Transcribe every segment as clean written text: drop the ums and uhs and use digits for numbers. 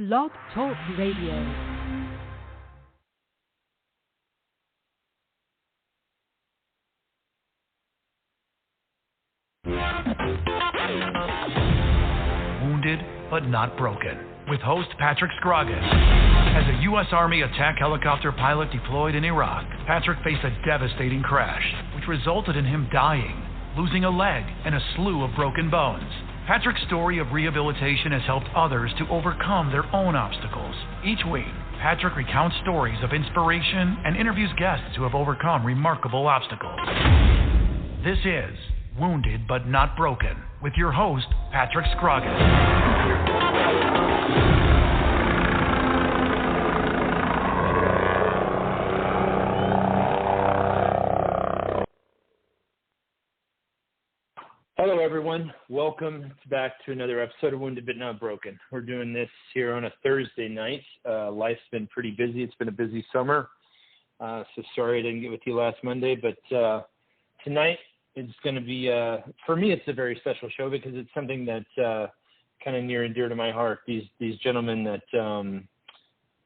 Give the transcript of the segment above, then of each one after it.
Blog Talk Radio. Wounded but not broken, with host Patrick Scroggins. As a U.S. Army attack helicopter pilot deployed in Iraq, Patrick faced a devastating crash, which resulted in him dying, losing a leg, and a slew of broken bones. Patrick's story of rehabilitation has helped others to overcome their own obstacles. Each week, Patrick recounts stories of inspiration and interviews guests who have overcome remarkable obstacles. This is Wounded but Not Broken, with your host, Patrick Scroggins. Hello, everyone. Welcome back to another episode of Wounded but Not Broken. We're doing this here on a Thursday night. Life's been pretty busy. It's been a busy summer. So sorry I didn't get with you last Monday, but tonight it's going to be, for me, it's a very special show because it's something that's kind of near and dear to my heart. These gentlemen that,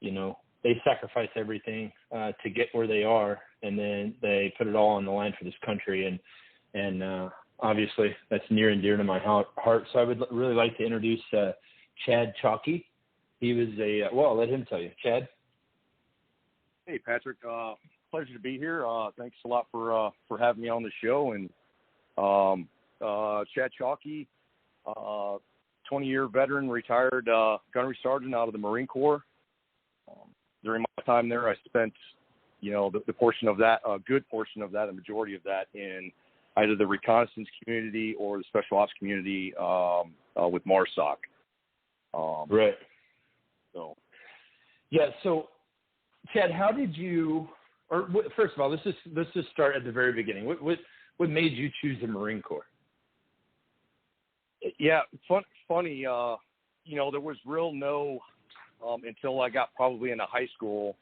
they sacrifice everything to get where they are, and then they put it all on the line for this country. And obviously, that's near and dear to my heart. So I would really like to introduce Chad Chalkey. He was I'll let him tell you. Chad? Hey, Patrick. Pleasure to be here. Thanks a lot for having me on the show. And Chad Chalkey, 20-year veteran, retired gunnery sergeant out of the Marine Corps. During my time there, I spent, the portion of that, a good portion of that, the majority of that in either the reconnaissance community or the special ops community with MARSOC. Right. So. Yeah. So, Chad, how did you? First of all, let's just start at the very beginning. What made you choose the Marine Corps? Yeah, funny. There was no until I got probably into high school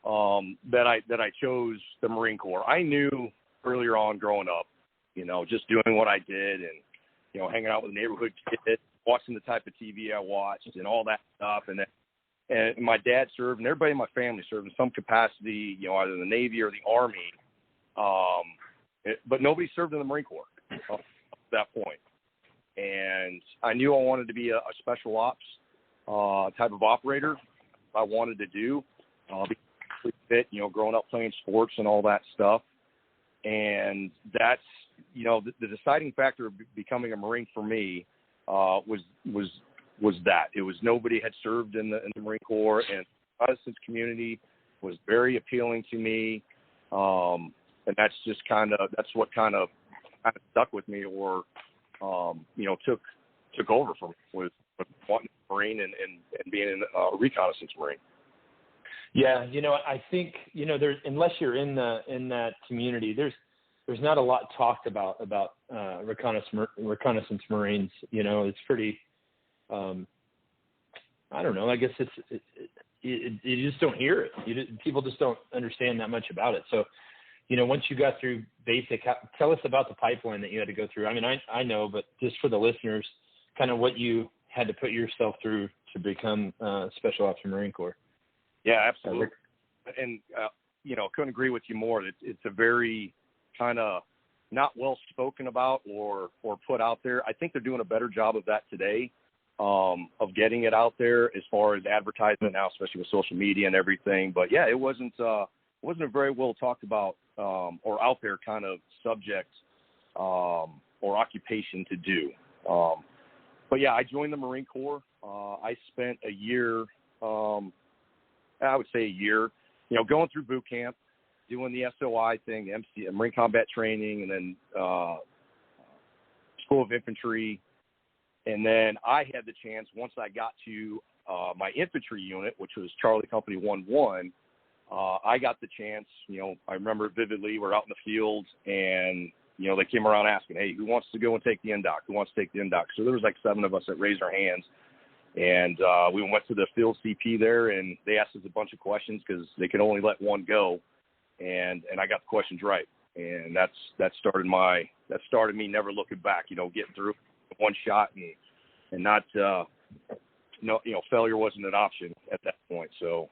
that I chose the Marine Corps. I knew earlier on growing up, just doing what I did and, hanging out with neighborhood kids, watching the type of TV I watched and all that stuff. And my dad served, and everybody in my family served in some capacity, either in the Navy or the Army. But nobody served in the Marine Corps at that point. And I knew I wanted to be a special ops type of operator. I wanted to do, be fit, growing up playing sports and all that stuff. And that's, the deciding factor of becoming a Marine for me was that. It was nobody had served in the Marine Corps, and the Protestant community was very appealing to me. And that's just that's what kind of stuck with me, or, took over for me, was wanting to be a Marine and being a reconnaissance Marine. Yeah, I think there's, unless you're in that community, there's not a lot talked about reconnaissance Marines. It's pretty. I don't know. I guess you just don't hear it. People just don't understand that much about it. So, once you got through basic, tell us about the pipeline that you had to go through. I mean, I know, but just for the listeners, kind of what you had to put yourself through to become Special Ops Marine Corps. Yeah, absolutely. And, couldn't agree with you more. It's a very kind of not well spoken about or put out there. I think they're doing a better job of that today, of getting it out there as far as advertisement now, especially with social media and everything. But yeah, it wasn't a very well talked about or out there kind of subject or occupation to do. But yeah, I joined the Marine Corps. I spent a year, I would say a year, going through boot camp, doing the SOI thing, the MC, Marine Combat Training, and then School of Infantry. And then I had the chance, once I got to my infantry unit, which was Charlie Company 1-1, I got the chance, I remember it vividly, we're out in the field, and, they came around asking, hey, who wants to go and take the NDOC? Who wants to take the NDOC? So there was like 7 of us that raised our hands. And we went to the field CP there, and they asked us a bunch of questions because they could only let one go. And I got the questions right. And that started me never looking back, getting through one shot and not failure wasn't an option at that point. So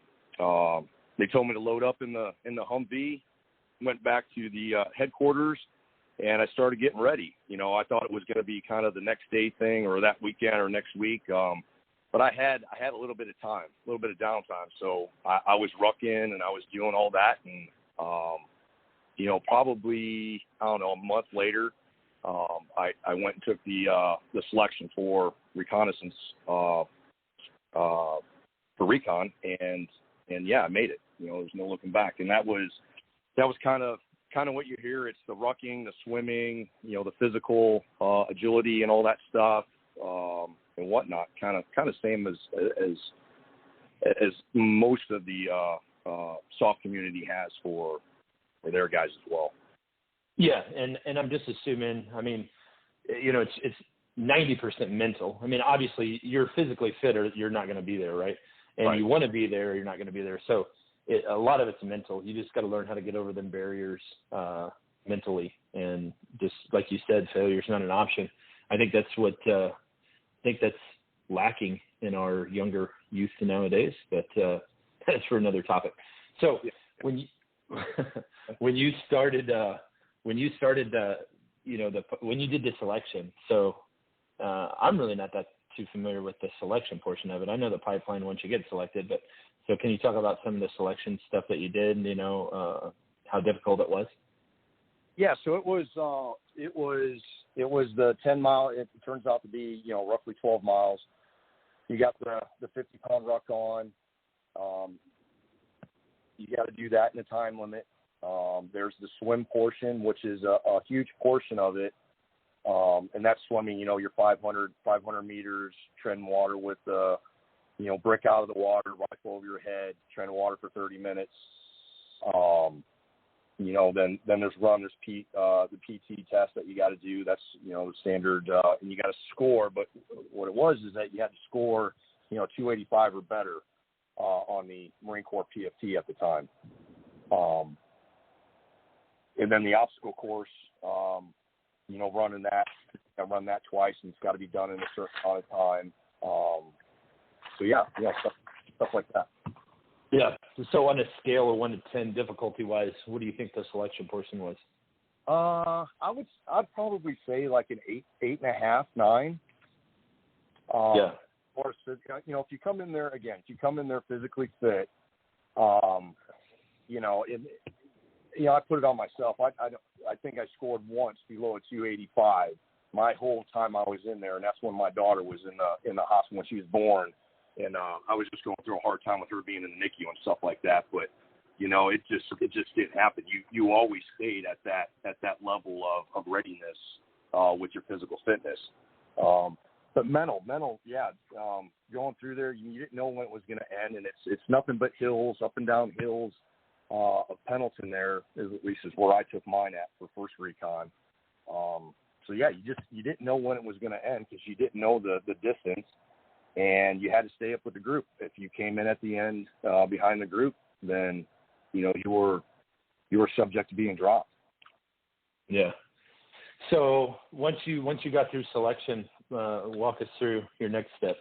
they told me to load up in the Humvee, went back to the headquarters, and I started getting ready. I thought it was going to be kind of the next day thing or that weekend or next week. But I had a little bit of time, a little bit of downtime. So I was rucking and I was doing all that. And, probably, a month later, I went and took the selection for reconnaissance, for recon. And yeah, I made it. There's no looking back. And that was kind of what you hear. It's the rucking, the swimming, the physical agility and all that stuff. And whatnot, kind of same as most of the soft community has for their guys as well. Yeah, and I'm just assuming. I mean, it's 90% mental. I mean, obviously you're physically fit or you're not going to be there, right? And right. You want to be there, or you're not going to be there. So a lot of it's mental. You just got to learn how to get over them barriers mentally, and just like you said, failure's not an option. I think that's what. I think that's lacking in our younger youth nowadays, but that's for another topic. So when you when you did the selection, so I'm really not that too familiar with the selection portion of it. I know the pipeline once you get selected, but so can you talk about some of the selection stuff that you did, and how difficult it was? Yeah, so it was the 10 mile. It turns out to be roughly 12 miles. You got the 50-pound ruck on. You got to do that in a time limit. There's the swim portion, which is a huge portion of it, and that's swimming. Your 500 meters, treading water with brick out of the water, rifle over your head, treading water for 30 minutes. Then there's the PT test that you got to do. That's, the standard, and you got to score. But what it was is that you had to score, 285 or better on the Marine Corps PFT at the time. And then the obstacle course, running that, I run that twice, and it's got to be done in a certain amount of time. Stuff like that. Yeah. So on a scale of 1 to 10, difficulty-wise, what do you think the selection portion was? I'd probably say like an 8.5, 9. Yeah. Or if you come in there physically fit, I put it on myself. I think I scored once below a 285 my whole time I was in there, and that's when my daughter was in the hospital when she was born. And I was just going through a hard time with her being in the NICU and stuff like that. But it just didn't happen. You always stayed at that level of readiness with your physical fitness. But mental, yeah. Going through there, you didn't know when it was going to end, and it's nothing but hills, up and down hills of Pendleton. There, at least is where I took mine at for first recon. So yeah, you didn't know when it was going to end because you didn't know the distance. And you had to stay up with the group. If you came in at the end behind the group, then you were subject to being dropped. Yeah. So once you got through selection, walk us through your next steps.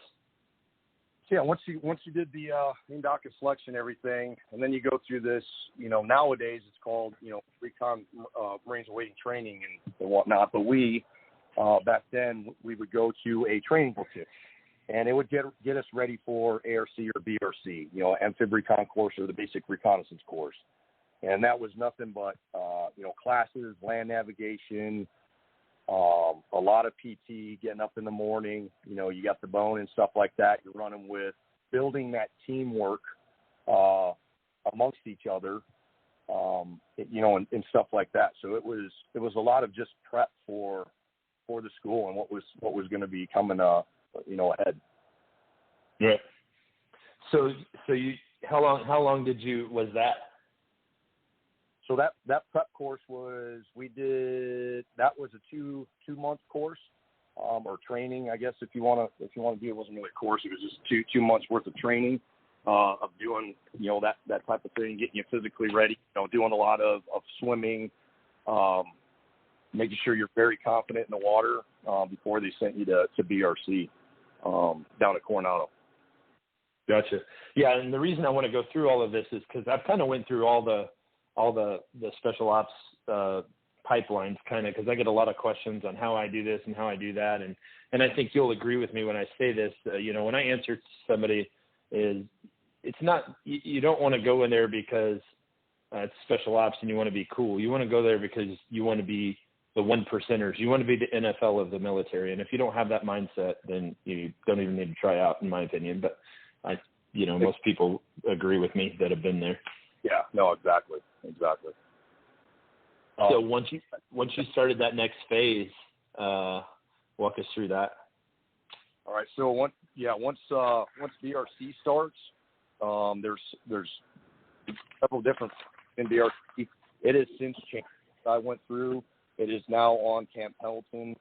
Yeah. Once you did the in-docket selection, everything, and then you go through this. Nowadays it's called recon Marines awaiting training and whatnot. But we back then we would go to a training platoon. And it would get us ready for ARC or BRC, amphib recon course or the basic reconnaissance course. And that was nothing but, classes, land navigation, a lot of PT, getting up in the morning. You got the bone and stuff like that you're running with, building that teamwork amongst each other, and stuff like that. So it was a lot of just prep for the school and what was going to be coming ahead. Yeah. So you how long was that? So that prep course was a 2-month course, or training, I guess if you want to do it. Wasn't really a course. It was just 2 months worth of training of doing that type of thing, getting you physically ready. Doing a lot of swimming, making sure you're very confident in the water before they sent you to BRC down at Coronado. Gotcha. Yeah, and the reason I want to go through all of this is because I've kind of went through all the special ops pipelines, kind of, because I get a lot of questions on how I do this and how I do that, and I think you'll agree with me when I say this. When I answer to somebody, it's not, you don't want to go in there because it's special ops and you want to be cool. You want to go there because you want to be the 1%ers. You want to be the NFL of the military. And if you don't have that mindset, then you don't even need to try out, in my opinion. But most people agree with me that have been there. Yeah, no, exactly. So once you started that next phase, walk us through that. All right. So once BRC starts, there's several different in BRC. It has since changed. I went through. It is now on Camp Pendleton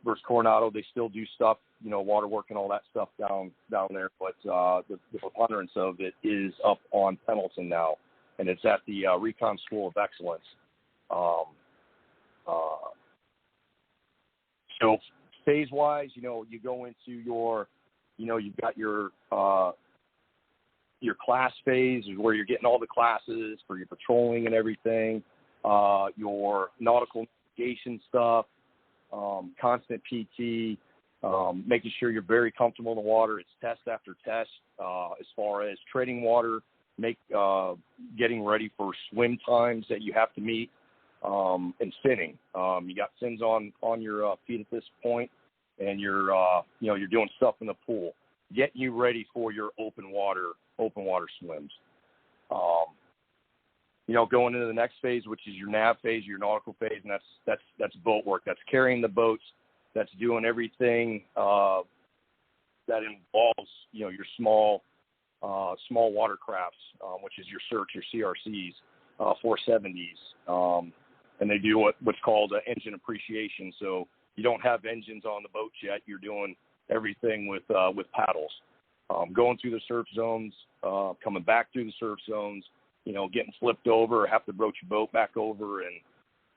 versus Coronado. They still do stuff, water work and all that stuff down there, but the preponderance of it is up on Pendleton now, and it's at the Recon School of Excellence. So phase-wise, you go into your, you've got your class phase is where you're getting all the classes for your patrolling and everything, your nautical navigation stuff, constant PT, making sure you're very comfortable in the water. It's test after test as far as treading water, getting ready for swim times that you have to meet, and finning. You got fins on your feet at this point, and you're doing stuff in the pool, getting you ready for your open water swims. Going into the next phase, which is your nav phase, your nautical phase, and that's boat work. That's carrying the boats. That's doing everything that involves, your small watercrafts, which is your search, your CRCs, 470s, and they do what's called engine appreciation. So you don't have engines on the boats yet. You're doing everything with paddles, going through the surf zones, coming back through the surf zones, getting flipped over, or have to broach your boat back over,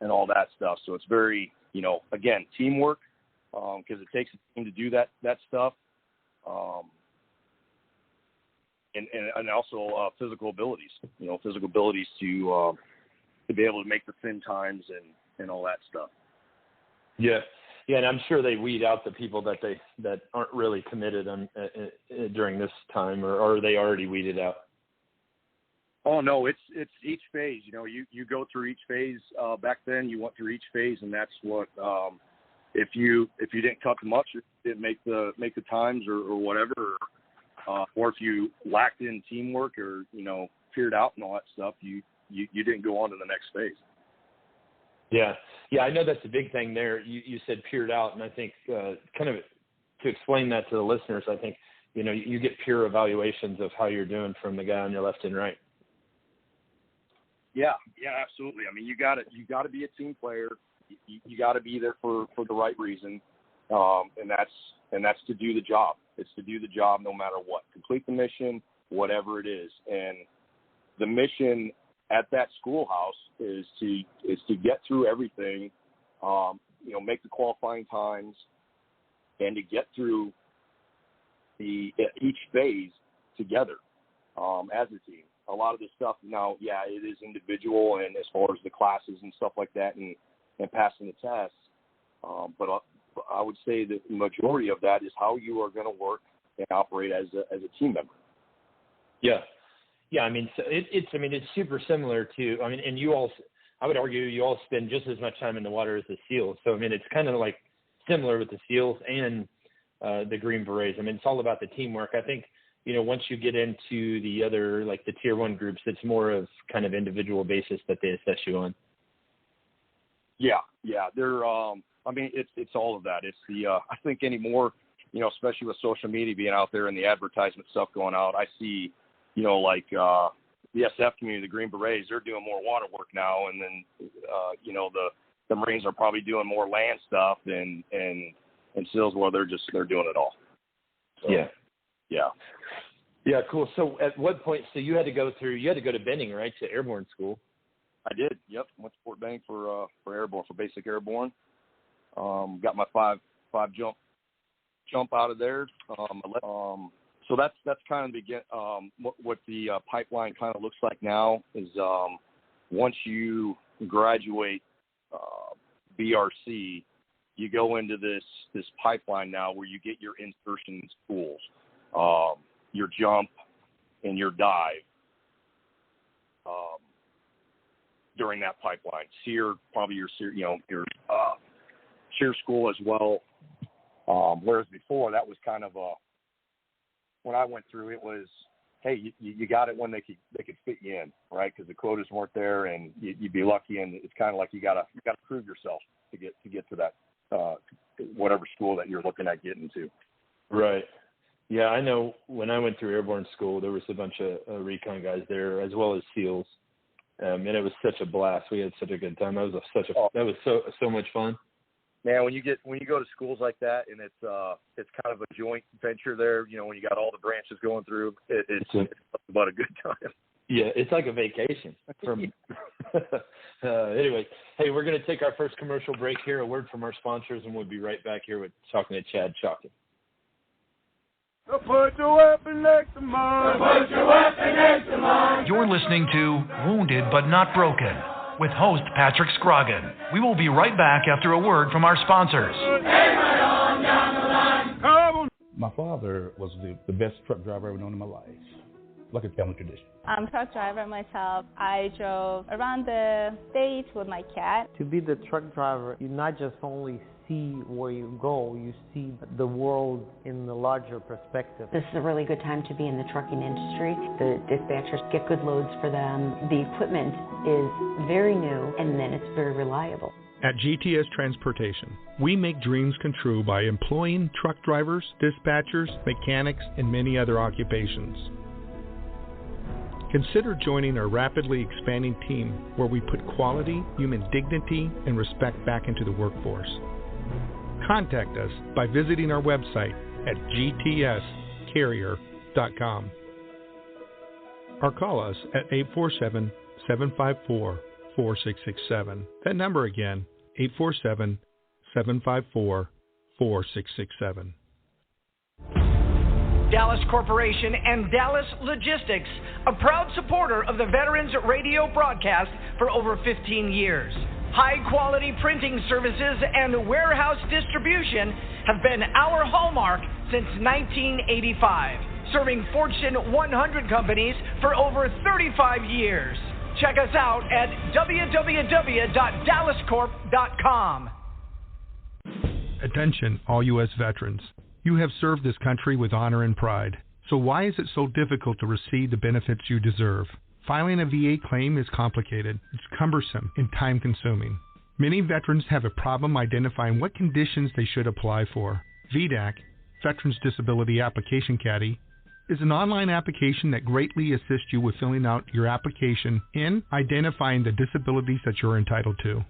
and all that stuff. So it's very, again, teamwork, because it takes a team to do that stuff, and also physical abilities, to be able to make the fin times and all that stuff. Yeah. Yeah, and I'm sure they weed out the people that aren't really committed during this time, or are they already weeded out? Oh no, it's each phase. You go through each phase. Back then, you went through each phase, and that's what. If you didn't cut too much, or didn't make the times or whatever, or if you lacked in teamwork or peered out and all that stuff, you didn't go on to the next phase. Yeah, I know that's a big thing there. You said peered out, and I think kind of to explain that to the listeners, I think you get peer evaluations of how you're doing from the guy on your left and right. Yeah, absolutely. I mean, you got to be a team player. You got to be there for the right reason, and that's to do the job. It's to do the job no matter what. Complete the mission, whatever it is. And the mission at that schoolhouse is to get through everything, make the qualifying times, and to get through each phase together as a team. A lot of the stuff now, it is individual, and as far as the classes and stuff like that, and passing the tests. But I would say that the majority of that is how you are going to work and operate as a team member. Yeah. I mean, so it's super similar to. I mean, and I would argue you all spend just as much time in the water as the SEALs. So I mean, it's kind of like similar with the SEALs and the Green Berets. I mean, it's all about the teamwork. I think. Once you get into the other, like the tier 1 groups, it's more of kind of individual basis that they assess you on. Yeah. They're, it's all of that. It's the, I think anymore, especially with social media being out there and the advertisement stuff going out, I see, like, the SF community, the Green Berets, they're doing more water work now. And then, the Marines are probably doing more land stuff and SEALs, well, they're doing it all. So, yeah. Yeah, cool. So at what point, so you had to go to Benning, right, to airborne school? I did. Yep. Went to Fort Benning for airborne, for basic airborne. Got my five jump jump out of there. So that's kind of what the pipeline kind of looks like now is once you graduate BRC, you go into this pipeline now where you get your insertion schools, your jump and your dive during that pipeline. SEER, probably your SEER, your SEER school as well. Whereas before that was kind of when I went through, it was, hey, you got it when they could fit you in, right? Because the quotas weren't there, and you'd be lucky, and it's kind of like you gotta prove yourself to get to that whatever school that you're looking at getting to. Right. Yeah, I know when I went through airborne school, there was a bunch of recon guys there as well as SEALs, and it was such a blast. We had such a good time. That was so much fun. Man, when you go to schools like that, and it's kind of a joint venture there, when you got all the branches going through, it's about a good time. Yeah, it's like a vacation. Anyway, hey, we're going to take our first commercial break here, a word from our sponsors, and we'll be right back here with talking to Chad Chalkey. Put your weapon next to mine. Put your weapon next to mine. You're listening to Wounded But Not Broken with host Patrick Scroggin. We will be right back after a word from our sponsors. My father was the best truck driver I've ever known in my life. Like a family tradition. I'm a truck driver myself. I drove around the state with my cat. To be the truck driver, you not just only see where you go, you see the world in the larger perspective. This is a really good time to be in the trucking industry. The dispatchers get good loads for them. The equipment is very new, and then it's very reliable. At GTS Transportation, we make dreams come true by employing truck drivers, dispatchers, mechanics, and many other occupations. Consider joining our rapidly expanding team where we put quality, human dignity, and respect back into the workforce. Contact us by visiting our website at gtscarrier.com or call us at 847-754-4667. That number again, 847-754-4667. Dallas Corporation and Dallas Logistics, a proud supporter of the Veterans Radio broadcast for over 15 years. High-quality printing services and warehouse distribution have been our hallmark since 1985, serving Fortune 100 companies for over 35 years. Check us out at www.dallascorp.com. Attention, all U.S. veterans. You have served this country with honor and pride. So why is it so difficult to receive the benefits you deserve? Filing a VA claim is complicated, it's cumbersome, and time-consuming. Many veterans have a problem identifying what conditions they should apply for. VDAC, Veterans Disability Application Caddy, is an online application that greatly assists you with filling out your application and identifying the disabilities that you're entitled to.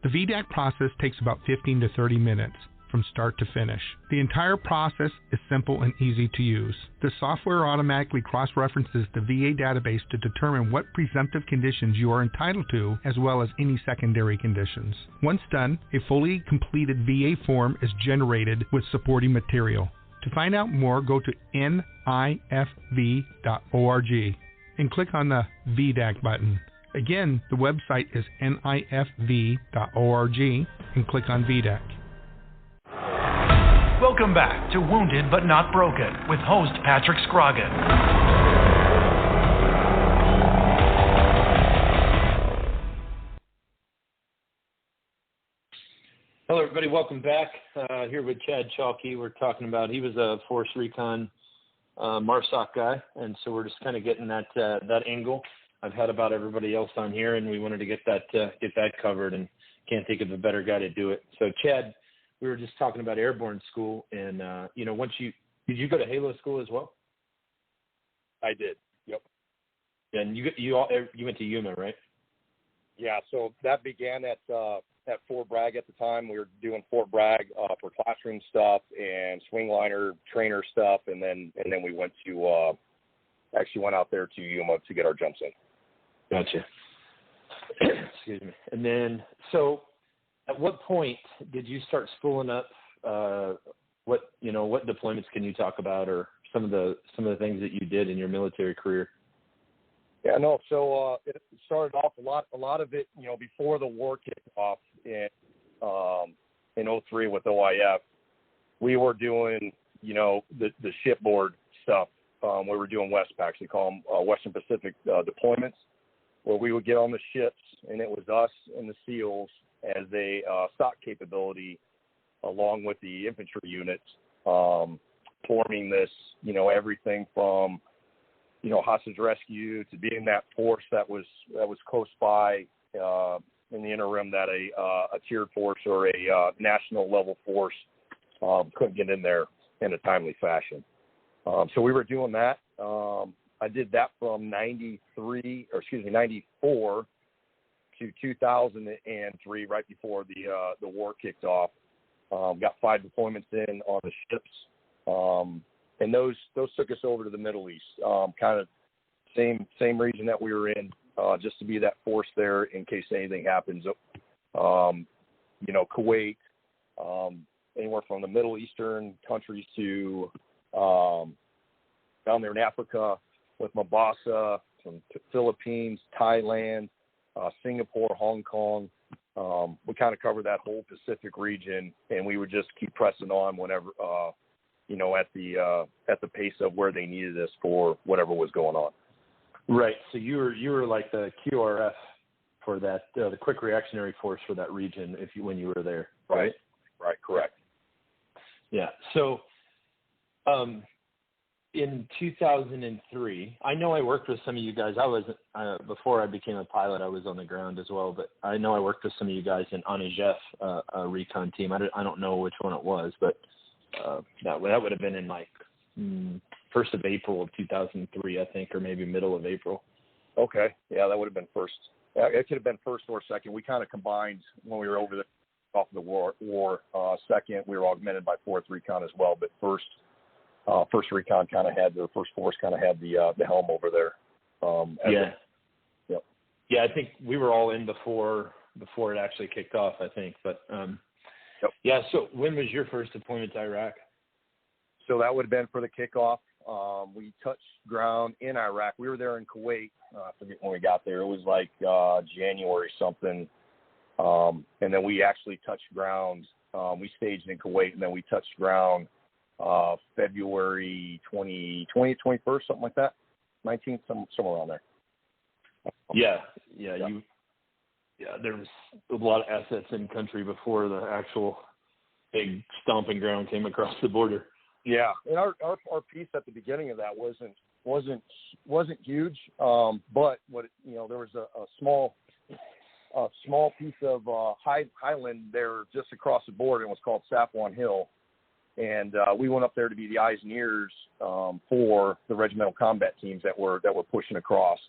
The VDAC process takes about 15 to 30 minutes. From start to finish. The entire process is simple and easy to use. The software automatically cross-references the VA database to determine what presumptive conditions you are entitled to, as well as any secondary conditions. Once done, a fully completed VA form is generated with supporting material. To find out more, go to nifv.org and click on the VDAC button. Again, the website is nifv.org and click on VDAC. Welcome back to Wounded But Not Broken with host Patrick Scroggin. Hello, everybody. Welcome back. Here with Chad Chalkey. We're talking about, he was a Force Recon MARSOC guy, and so we're just kind of getting that angle. I've had about everybody else on here, and we wanted to get that covered, and can't think of a better guy to do it. So, Chad, we were just talking about airborne school, and did you go to Halo school as well? I did. Yep. And you went to Yuma, right? Yeah. So that began at Fort Bragg at the time. We were doing Fort Bragg for classroom stuff and swing liner trainer stuff, and then we went to actually went out there to Yuma to get our jumps in. Gotcha. Excuse me. And then so. At what point did you start spooling up what deployments can you talk about, or some of the things that you did in your military career? Yeah, no. So it started off a lot of it, before the war kicked off in 2003 with OIF. We were doing, the shipboard stuff. We were doing WestPACs. We call them Western Pacific deployments, where we would get on the ships, and it was us and the SEALs as a stock capability, along with the infantry units, forming this, everything from, hostage rescue to being that force that was close by in the interim that a tiered force or a national level force couldn't get in there in a timely fashion. So we were doing that. I did that from 94 to 2003, right before the war kicked off. Got 5 deployments in on the ships. And those took us over to the Middle East, kind of same region that we were in, just to be that force there in case anything happens. Kuwait, anywhere from the Middle Eastern countries to down there in Africa with Mombasa, from Philippines, Thailand, Singapore, Hong Kong. We kind of covered that whole Pacific region, and we would just keep pressing on whenever, at the pace of where they needed us for whatever was going on. Right. So you were like the QRF for that, the quick reactionary force for that region when you were there, right? Right. Correct. Yeah. So, in 2003, I know I worked with some of you guys. Before I became a pilot, I was on the ground as well, but I know I worked with some of you guys in Anijef, a recon team. I don't know which one it was, but that would have been in like 1st of April of 2003, I think, or maybe middle of April. Okay. Yeah, that would have been first. It could have been first or second. We kind of combined when we were over the off of the war. Second, we were augmented by 4th Recon as well, but first Recon kind of had, the first force kind of had the helm over there. Yeah, I think we were all in before it actually kicked off, I think. But yeah, so when was your first deployment to Iraq? So that would have been for the kickoff. We touched ground in Iraq. We were there in Kuwait. I forget when we got there. It was like January something. And then we actually touched ground. We staged in Kuwait, and then we touched ground February 21st, something like that, 19th, somewhere around there. There was a lot of assets in country before the actual big stomping ground came across the border. Yeah, and our piece at the beginning of that wasn't huge, but there was a small piece of highland there just across the border, and it was called Safwan Hill. And we went up there to be the eyes and ears for the regimental combat teams that were pushing across.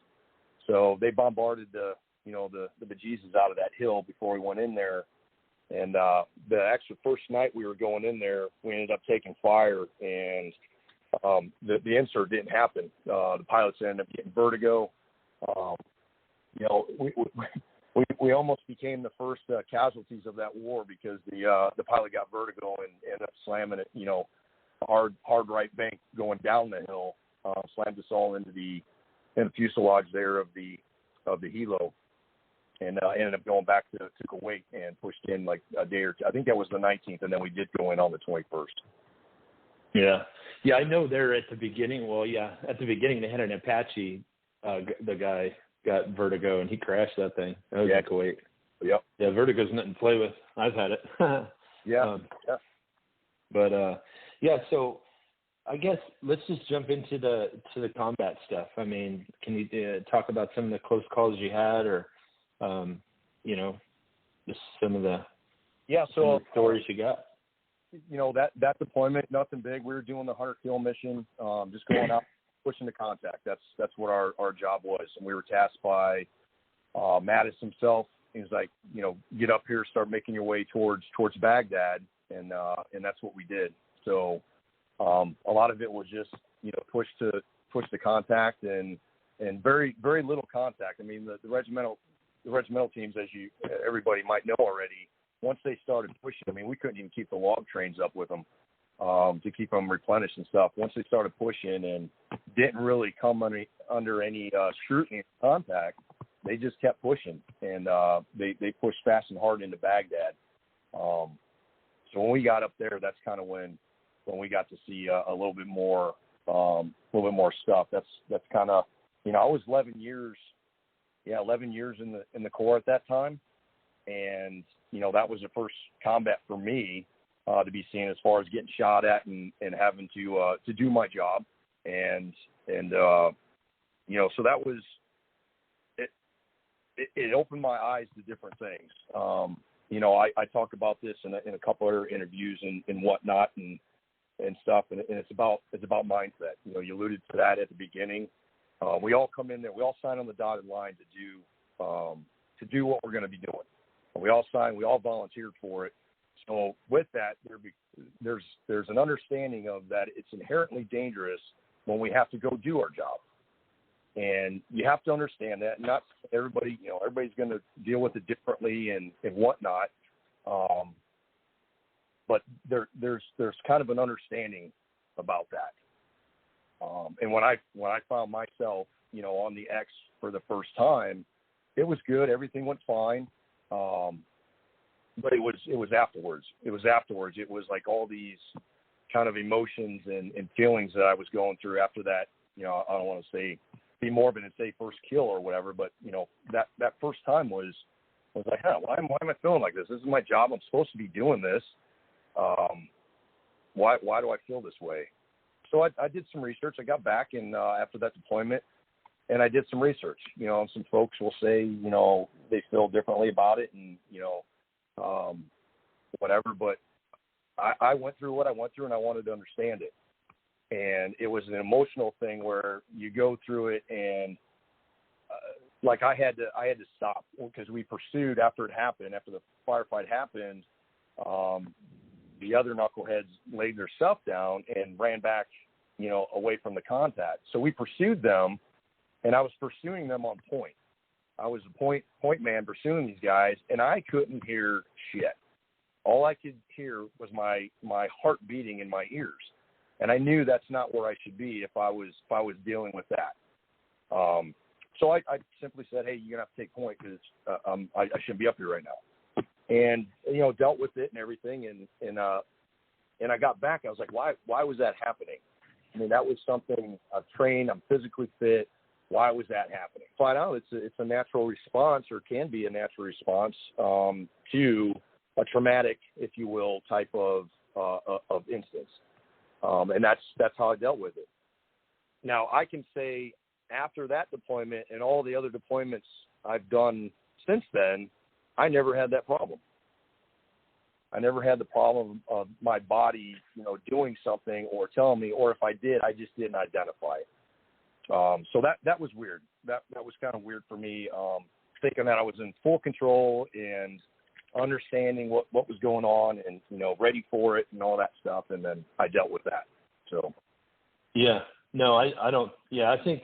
So they bombarded the bejesus out of that hill before we went in there. And the actual first night we were going in there, we ended up taking fire, and the insert didn't happen. The pilots ended up getting vertigo. We almost became the first casualties of that war because the pilot got vertigo and ended up slamming it, hard right bank going down the hill, slammed us all into the fuselage there of the helo, and ended up going back to Kuwait and pushed in like a day or two. I think that was the 19th, and then we did go in on the 21st. Yeah, I know there at the beginning. Well, yeah, at the beginning they had an Apache. The guy got vertigo and he crashed that thing. That was in Kuwait. Yep. Yeah, vertigo's nothing to play with. I've had it. So I guess let's just jump into the combat stuff. I mean, can you talk about some of the close calls you had, or just some of the stories you got? That deployment, nothing big. We were doing the 100-kill mission, just going out, pushing the contact. That's what our job was. And we were tasked by Mattis himself. He was like, get up here, start making your way towards Baghdad, and that's what we did. So a lot of it was just push the contact and very very little contact. I mean the regimental teams, as everybody might know already, once they started pushing, I mean we couldn't even keep the log trains up with them. to keep them replenished and stuff. Once they started pushing and didn't really come under any scrutiny and contact, they just kept pushing, and they pushed fast and hard into Baghdad. So when we got up there, that's kind of when we got to see a little bit more stuff. That's kind of, I was 11 years in the Corps at that time, and that was the first combat for me to be seen as far as getting shot at and having to do my job, and so that was it opened my eyes to different things. I talk about this in a couple other interviews and whatnot and stuff, and it's about mindset. You alluded to that at the beginning. We all come in there, we all sign on the dotted line to do what we're going to be doing. We all volunteered for it. So with that, there's an understanding of that it's inherently dangerous when we have to go do our job. And you have to understand that. Not everybody, everybody's going to deal with it differently and whatnot. But there's kind of an understanding about that. And when I found myself, on the X for the first time, it was good. Everything went fine. But it was afterwards. It was like all these kind of emotions and feelings that I was going through after that. I don't want to be morbid and say first kill or whatever, but that first time was like, why am I feeling like this? This is my job. I'm supposed to be doing this. Why do I feel this way? So I did some research. I got back and after that deployment, and I did some research. Some folks will say they feel differently about it, and whatever. But I went through what I went through, and I wanted to understand it. And it was an emotional thing where you go through it, and like I had to stop because we pursued after it happened, after the firefight happened. The other knuckleheads laid their stuff down and ran back, away from the contact. So we pursued them, and I was pursuing them on point. I was a point man pursuing these guys, and I couldn't hear shit. All I could hear was my heart beating in my ears. And I knew that's not where I should be if I was dealing with that. So I simply said, hey, you're going to have to take point because I shouldn't be up here right now. And, dealt with it and everything. And I got back. I was like, why was that happening? I mean, that was something I've trained. I'm physically fit. Why was that happening? Find out it's a natural response, or can be a natural response to a traumatic, if you will, type of instance. And that's how I dealt with it. Now, I can say after that deployment and all the other deployments I've done since then, I never had that problem. I never had the problem of my body, doing something or telling me, or if I did, I just didn't identify it. So that was weird. That was kind of weird for me, thinking that I was in full control and understanding what was going on and, ready for it and all that stuff. And then I dealt with that. So. Yeah, no, I don't. Yeah, I think,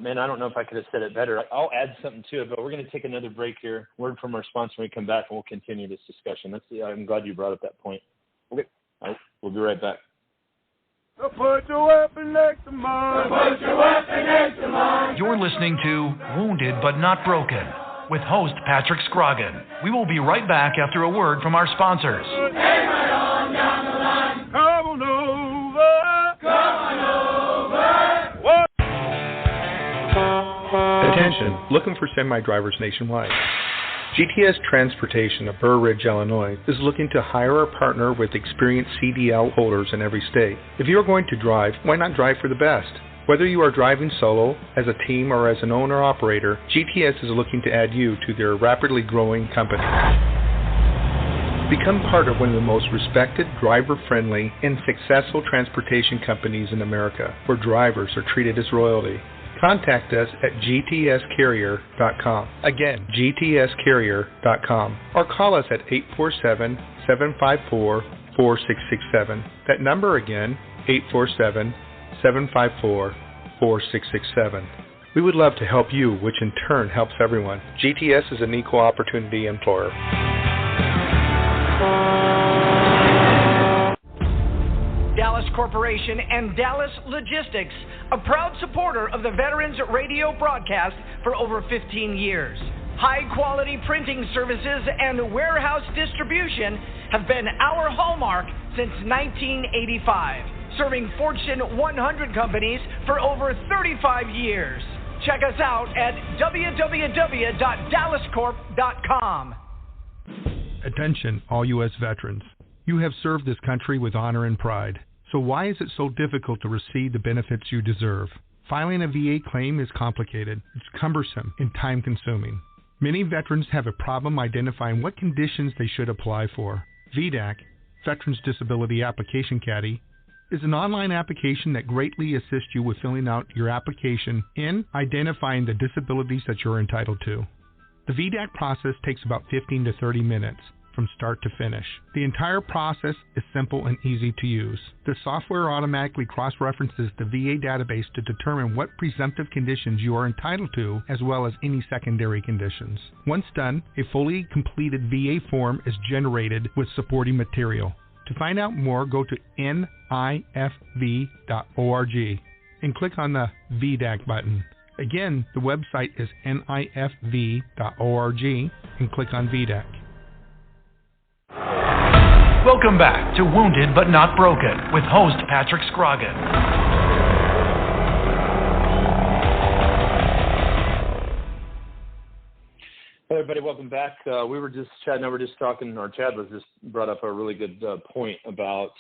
man, I don't know if I could have said it better. I'll add something to it, but we're going to take another break here. Word from our sponsor when we come back, and we'll continue this discussion. I'm glad you brought up that point. Okay. All right, we'll be right back. So put your weapon next to mine. Put your weapon next to mine. You're listening to Wounded But Not Broken with host Patrick Scroggin. We will be right back after a word from our sponsors. Hey, right on down the line. Come on over. Come on over. What? Attention, looking for semi-drivers nationwide. GTS Transportation of Burr Ridge, Illinois is looking to hire or partner with experienced CDL holders in every state. If you are going to drive, why not drive for the best? Whether you are driving solo, as a team, or as an owner-operator, GTS is looking to add you to their rapidly growing company. Become part of one of the most respected, driver-friendly, and successful transportation companies in America, where drivers are treated as royalty. Contact us at gtscarrier.com. Again, gtscarrier.com. Or call us at 847-754-4667. That number again, 847-754-4667. We would love to help you, which in turn helps everyone. GTS is an equal opportunity employer. Corporation and Dallas Logistics, a proud supporter of the Veterans Radio broadcast for over 15 years. High-quality printing services and warehouse distribution have been our hallmark since 1985, serving Fortune 100 companies for over 35 years. Check us out at www.dallascorp.com. Attention, all U.S. veterans. You have served this country with honor and pride. So why is it so difficult to receive the benefits you deserve? Filing a VA claim is complicated, it's cumbersome, and time-consuming. Many veterans have a problem identifying what conditions they should apply for. VDAC, Veterans Disability Application Caddy, is an online application that greatly assists you with filling out your application and identifying the disabilities that you're entitled to. The VDAC process takes about 15 to 30 minutes from start to finish. The entire process is simple and easy to use. The software automatically cross-references the VA database to determine what presumptive conditions you are entitled to, as well as any secondary conditions. Once done, a fully completed VA form is generated with supporting material. To find out more, go to nifv.org and click on the VDAC button. Again, the website is nifv.org and click on VDAC. Welcome back to Wounded But Not Broken with host Patrick Scroggin. Hey everybody, welcome back. We were just chatting over, just talking, or Chad was just brought up a really good point about,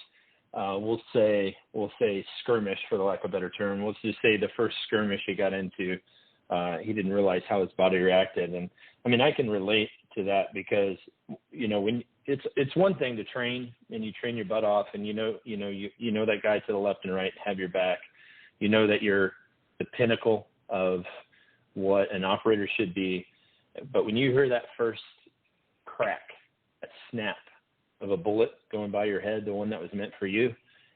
we'll say skirmish for the lack of a better term. Let's just say the first skirmish he got into, he didn't realize how his body reacted. And I mean, I can relate to that because, you know, when it's one thing to train and you train your butt off and you know that guy to the left and right have your back. You know that you're the pinnacle of what an operator should be. But when you hear that first crack, that snap of a bullet going by your head, the one that was meant for you,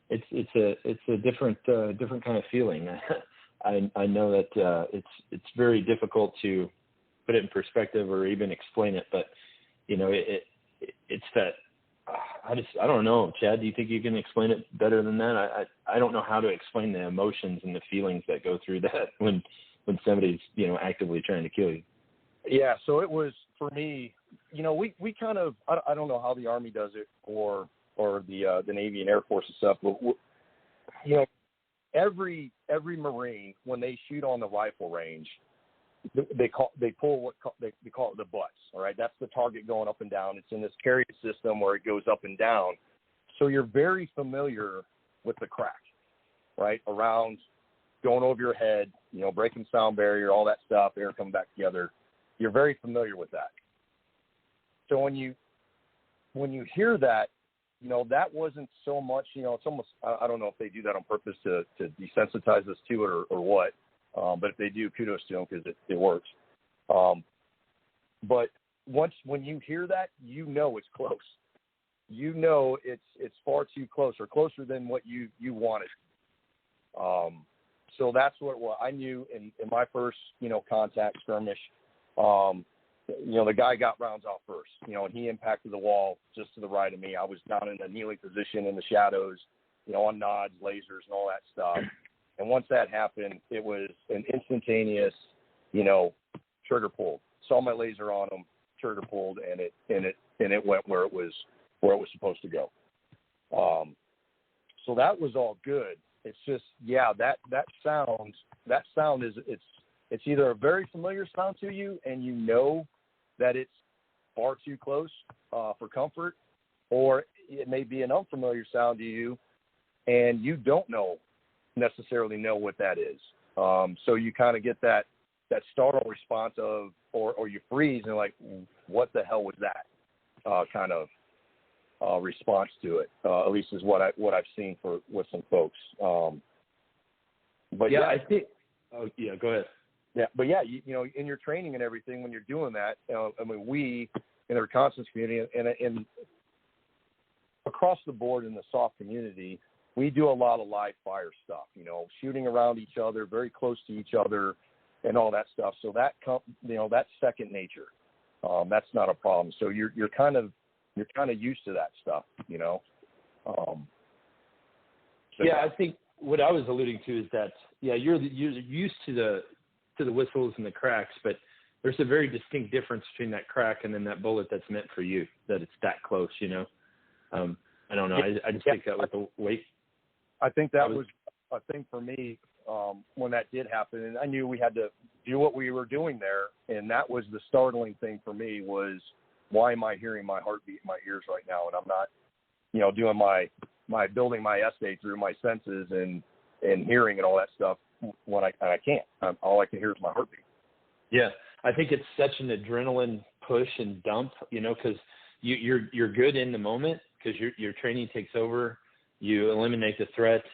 it's a different kind of feeling. I know that it's very difficult to put it in perspective or even explain it, but you know it's that I don't know, Chad. Do you think you can explain it better than that? I don't know how to explain the emotions and the feelings that go through that when somebody's actively trying to kill you. Yeah, so it was for me. We kind of I don't know how the Army does it or the Navy and Air Force and stuff, but every Marine when they shoot on the rifle range, they call it the butts. All right, that's the target going up and down. It's in this carry system where it goes up and down. So you're very familiar with the crack, right? Around going over your head, breaking sound barrier, all that stuff, air coming back together. You're very familiar with that. So when you hear that, that wasn't so much, it's almost, I don't know if they do that on purpose to desensitize us to it or what. But if they do, kudos to them because it works. But when you hear that, it's close. It's far too close or closer than what you wanted. So that's what I knew in my first, contact skirmish. The guy got rounds off first, and he impacted the wall just to the right of me. I was down in a kneeling position in the shadows, on nods, lasers, and all that stuff. And once that happened, it was an instantaneous, trigger pulled. Saw my laser on him, trigger pulled, and it went where it was supposed to go. So that was all good. It's just, that sound is it's either a very familiar sound to you, and that it's far too close for comfort, or it may be an unfamiliar sound to you, and you don't necessarily know what that is. So you kind of get that startle response of, or you freeze and like, what the hell was that? Kind of response to it. At least is what I've seen with some folks. But I think. Oh yeah, go ahead. Yeah, but in your training and everything, when you're doing that, we in the reconnaissance community and across the board in the SOF community, we do a lot of live fire stuff, shooting around each other, very close to each other, and all that stuff. So that's second nature. That's not a problem. So you're kind of used to that stuff, Yeah, I think what I was alluding to is that, you're used to the whistles and the cracks, but there's a very distinct difference between that crack and then that bullet that's meant for you, that it's that close, I don't know. I just think that with the weight. I think that was a thing for me when that did happen, and I knew we had to do what we were doing there, and that was the startling thing for me was, why am I hearing my heartbeat in my ears right now, and I'm not, doing my building my essay through my senses and hearing and all that stuff when I can't. All I can hear is my heartbeat. Yeah, I think it's such an adrenaline push and dump, because you're good in the moment because your training takes over. You eliminate the threat.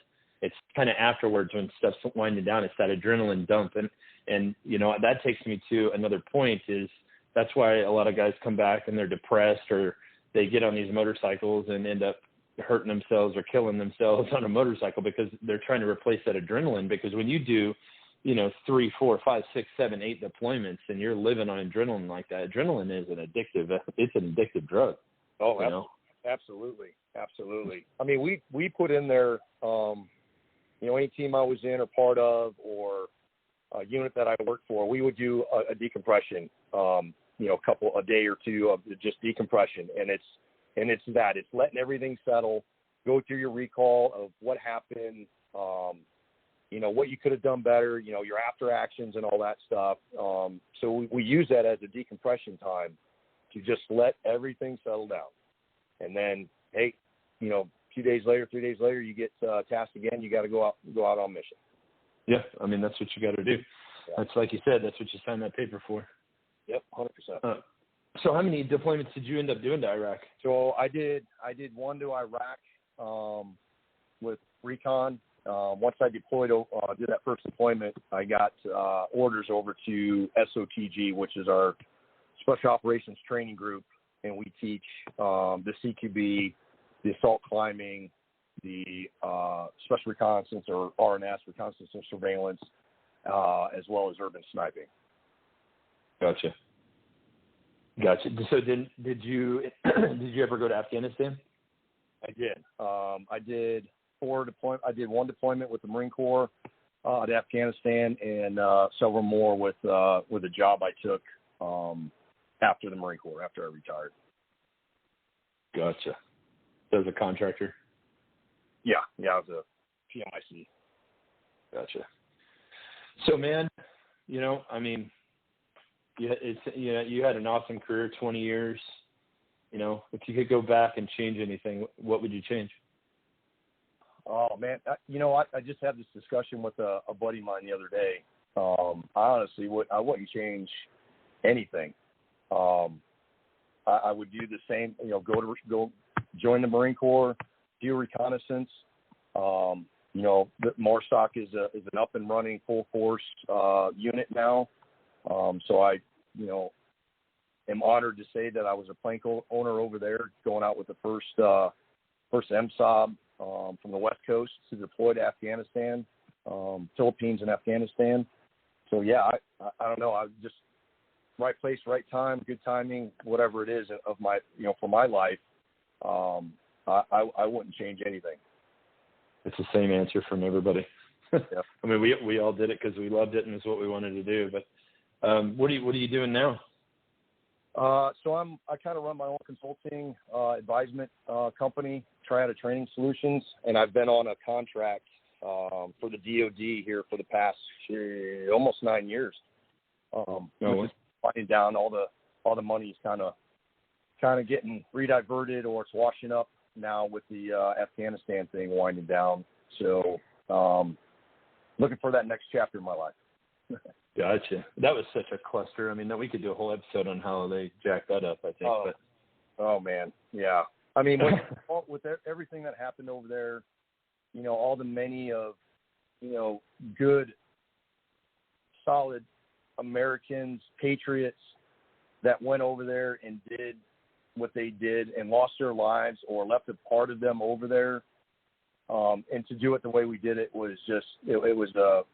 It's kind of afterwards when stuff's winding down. It's that adrenaline dump, and that takes me to another point. Is that's why a lot of guys come back and they're depressed, or they get on these motorcycles and end up hurting themselves or killing themselves on a motorcycle because they're trying to replace that adrenaline. Because when you do 3, 4, 5, 6, 7, 8 deployments, and you're living on adrenaline like that. Adrenaline is it's an addictive drug. Oh, absolutely. I mean, we put in there, any team I was in or part of, or a unit that I worked for, we would do a decompression, a day or two of just decompression, and it's letting everything settle, go through your recall of what happened. What you could have done better, your after actions and all that stuff. So we use that as a decompression time to just let everything settle down. And then, hey, 2 days later, 3 days later, you get tasked again. You got to go out on mission. Yeah, I mean, that's what you got to do. Yeah. That's like you said, that's what you signed that paper for. Yep, 100%. So how many deployments did you end up doing to Iraq? So I did one to Iraq with recon. Once I deployed, did that first deployment, I got orders over to SOTG, which is our Special Operations Training Group, and we teach the CQB, the assault climbing, the special reconnaissance or RNS, reconnaissance and surveillance, as well as urban sniping. Gotcha. So did you ever go to Afghanistan? I did. I did 4 deployments. I did 1 deployment with the Marine Corps to Afghanistan, and several more with a job I took after the Marine Corps, after I retired. Gotcha. So as a contractor? Yeah, I was a PMIC. Gotcha. So, man, I mean, you had an awesome career, 20 years. If you could go back and change anything, what would you change? Oh, man, I just had this discussion with a buddy of mine the other day. I honestly wouldn't change anything. I would do the same, go join the Marine Corps, do reconnaissance. The MARSOC is an up and running full force unit now. So I, am honored to say that I was a plank owner over there, going out with the first MSOB from the West Coast to deploy to Afghanistan, Philippines and Afghanistan. So yeah, I don't know. I just right place, right time, good timing, whatever it is of my, for my life. I wouldn't change anything. It's the same answer from everybody. Yeah. I mean, we all did it because we loved it and it's what we wanted to do. But what are you doing now? So I kind of run my own consulting advisement company, Triada Training Solutions, and I've been on a contract for the DoD here for the past almost 9 years. Winding down, all the money's kind of getting rediverted, or it's washing up now with the Afghanistan thing winding down. So looking for that next chapter in my life. Gotcha. That was such a cluster. I mean, we could do a whole episode on how they jacked that up, I think. Oh man. Yeah. I mean, with everything that happened over there, all the many of, good, solid Americans, patriots that went over there and did what they did and lost their lives or left a part of them over there. And to do it the way we did it was just, it was a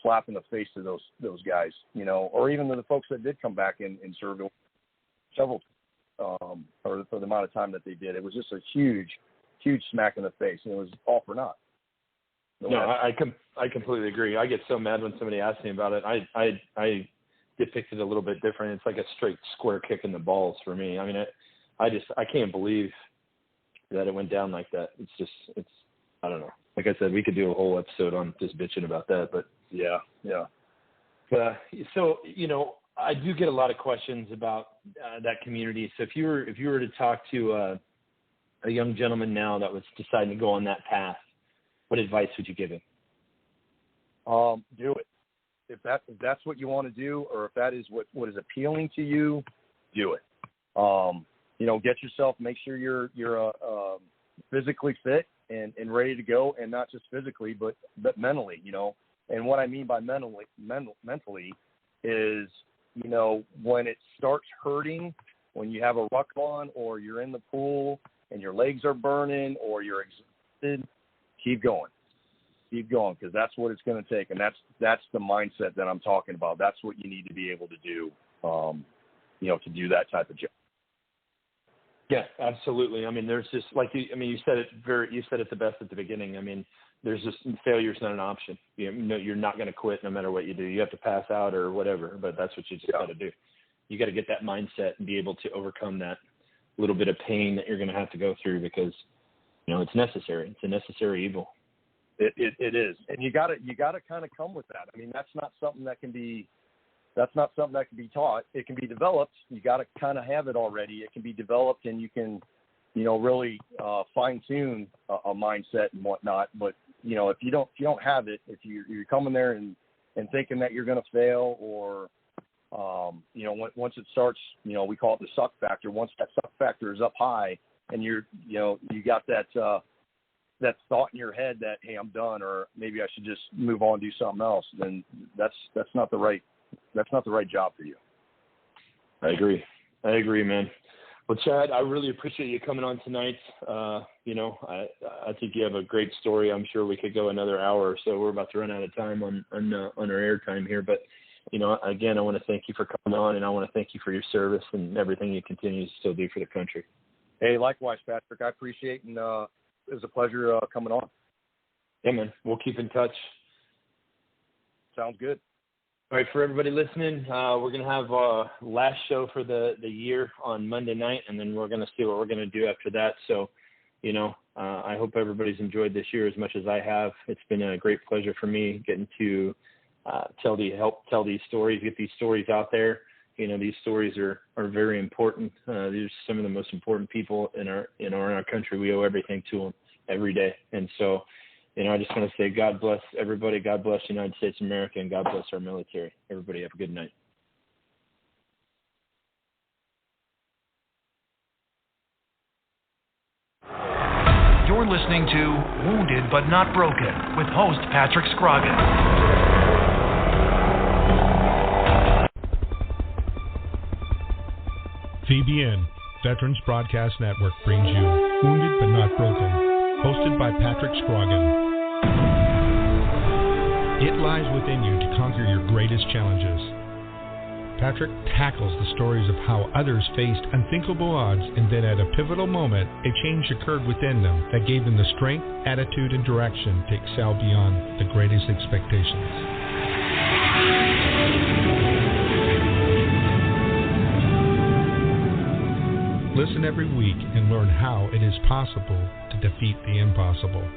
slap in the face to those guys, or even the folks that did come back and serve several, for the amount of time that they did. It was just a huge smack in the face, and it was all for naught. No, I completely agree. I get so mad when somebody asks me about it. I depict it a little bit different. It's like a straight square kick in the balls for me. I mean, I can't believe that it went down like that. It's I don't know. Like I said, we could do a whole episode on just bitching about that, but yeah. So, I do get a lot of questions about that community. So if you were to talk to a young gentleman now that was deciding to go on that path, what advice would you give him? Do it. If that's what you want to do, or if that is what is appealing to you, do it. Get yourself, make sure you're physically fit and ready to go, and not just physically, but mentally, And what I mean by mentally is, when it starts hurting, when you have a ruck on, or you're in the pool and your legs are burning, or you're exhausted, keep going, because that's what it's going to take, and that's the mindset that I'm talking about. That's what you need to be able to do, to do that type of job. Yeah, absolutely. I mean, there's just you said it the best at the beginning. I mean, there's just failure's not an option. You're not going to quit no matter what you do. You have to pass out or whatever, but that's what you just got to do. You got to get that mindset and be able to overcome that little bit of pain that you're going to have to go through, because it's necessary. It's a necessary evil. It is, and you got to kind of come with that. I mean, that's not something that can be taught. It can be developed. You got to kind of have it already. It can be developed, and you can, really fine tune a mindset and whatnot. But if you don't have it, if you're coming there and thinking that you're going to fail, or once it starts, we call it the suck factor. Once that suck factor is up high, and you got that thought in your head that, hey, I'm done, or maybe I should just move on and do something else, then that's not the right job for you. I agree, man. Well, Chad, I really appreciate you coming on tonight. I think you have a great story. I'm sure we could go another hour or so. We're about to run out of time on our air time here, but again, I want to thank you for coming on, and I want to thank you for your service and everything you continue to still do for the country. Hey, likewise, Patrick. I appreciate it, and it was a pleasure coming on. Yeah, man. We'll keep in touch. Sounds good. All right, for everybody listening, we're going to have our last show for the year on Monday night, and then we're going to see what we're going to do after that. So, I hope everybody's enjoyed this year as much as I have. It's been a great pleasure for me getting to help tell these stories, get these stories out there. These stories are very important. These are some of the most important people in our country. We owe everything to them every day. And so, I just want to say God bless everybody. God bless the United States of America, and God bless our military. Everybody have a good night. You're listening to Wounded But Not Broken with host Patrick Scroggins. VBN, Veterans Broadcast Network, brings you Wounded But Not Broken, hosted by Patrick Scroggins. It lies within you to conquer your greatest challenges. Patrick tackles the stories of how others faced unthinkable odds, and then at a pivotal moment, a change occurred within them that gave them the strength, attitude, and direction to excel beyond the greatest expectations. Listen every week and learn how it is possible to defeat the impossible.